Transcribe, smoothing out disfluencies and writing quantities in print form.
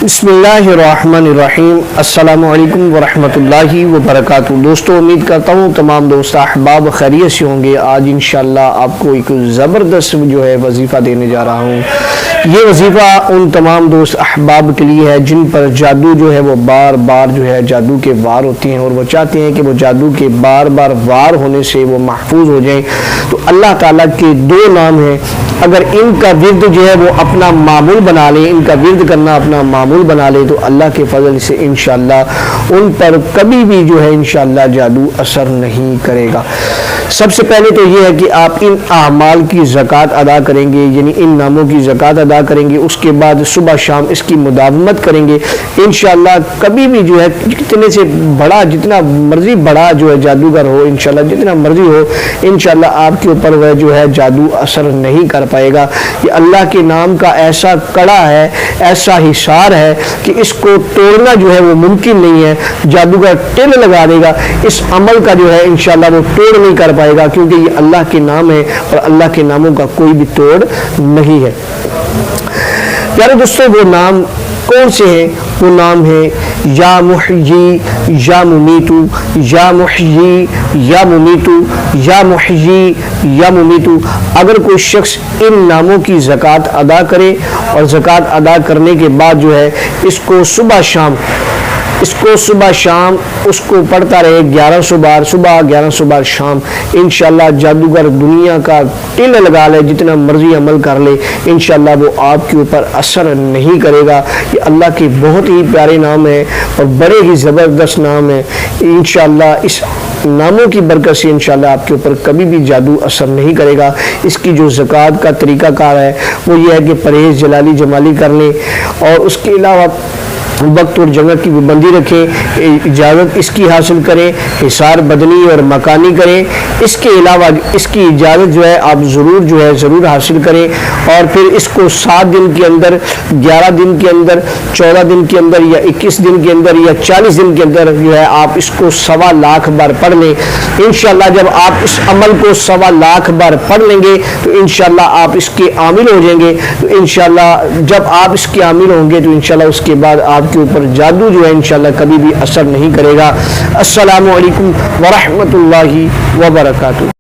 بسم اللہ الرحمن الرحیم۔ السلام علیکم ورحمۃ اللہ وبرکاتہ۔ دوستو، امید کرتا ہوں تمام دوست احباب خیریت سے ہوں گے۔ آج انشاءاللہ آپ کو ایک زبردست وظیفہ دینے جا رہا ہوں۔ یہ وظیفہ ان تمام دوست احباب کے لیے ہے جن پر جادو وہ بار بار جادو کے وار ہوتی ہیں، اور وہ چاہتے ہیں کہ وہ جادو کے بار بار وار ہونے سے وہ محفوظ ہو جائیں۔ تو اللہ تعالیٰ کے دو نام ہیں، اگر ان کا ورد وہ اپنا معمول بنا لیں، ان کا ورد کرنا اپنا معمول بنا لیں، تو اللہ کے فضل سے انشاءاللہ ان پر کبھی بھی انشاءاللہ جادو اثر نہیں کرے گا۔ سب سے پہلے تو یہ ہے کہ آپ ان اعمال کی زکوٰۃ ادا کریں گے، یعنی ان ناموں کی زکوٰۃ ادا کریں گے۔ اس کے بعد صبح شام اس کی مداومت کریں گے انشاءاللہ۔ کبھی بھی کتنے سے بڑا، جتنا مرضی بڑا جادوگر ہو، انشاءاللہ جتنا مرضی ہو، انشاءاللہ آپ کے اوپر وہ جادو اثر نہیں کر پائے گا۔ یہ اللہ کے نام کا ایسا کڑا ہے، ایسا حصار ہے کہ اس کو توڑنا وہ ممکن نہیں ہے۔ جادوگر ٹل لگا دے گا، اس عمل کا انشاءاللہ وہ توڑ نہیں کر پائے گا، کیونکہ یہ اللہ کے نام ہے اور اللہ کے ناموں کا کوئی بھی توڑ نہیں ہے۔ پیارے دوستو، وہ نام کون سے ہیں؟ وہ نام ہے یا محیی یا ممیتو، یا محیی یا ممیتو، یا محیی یا ممیتو۔ اگر کوئی شخص ان ناموں کی زکوٰۃ ادا کرے اور زکوٰۃ ادا کرنے کے بعد اس کو صبح شام اس کو پڑھتا رہے 1100 بار، صبح 1100 بار شام، انشاءاللہ جادوگر دنیا کا ٹل لگا لے، جتنا مرضی عمل کر لے، انشاءاللہ وہ آپ کے اوپر اثر نہیں کرے گا۔ یہ اللہ کے بہت ہی پیارے نام ہے اور بڑے ہی زبردست نام ہے۔ انشاءاللہ اس ناموں کی برکت سے انشاءاللہ آپ کے اوپر کبھی بھی جادو اثر نہیں کرے گا۔ اس کی جو زکوٰۃ کا طریقہ کار ہے وہ یہ ہے کہ پرہیز جلالی جمالی کر لیں، اور اس کے علاوہ وقت اور جگہ کی پابندی رکھیں، اجازت اس کی حاصل کریں، حصار بدنی اور مکانی کریں۔ اس کے علاوہ اس کی اجازت آپ ضرور حاصل کریں، اور پھر اس کو 7 دن کے اندر، 11 دن کے اندر، 14 دن کے اندر، یا 21 دن کے اندر، یا 40 دن کے اندر آپ اس کو 1.25 لاکھ بار پڑھ لیں۔ انشاءاللہ جب آپ اس عمل کو 1.25 لاکھ بار پڑھ لیں گے تو انشاءاللہ آپ اس کے عامل ہو جائیں گے۔ تو انشاءاللہ جب آپ اس کے عامل ہوں گے تو انشاءاللہ اس کے بعد آپ کے اوپر جادو انشاءاللہ کبھی بھی اثر نہیں کرے گا۔ السلام علیکم ورحمۃ اللہ وبرکاتہ۔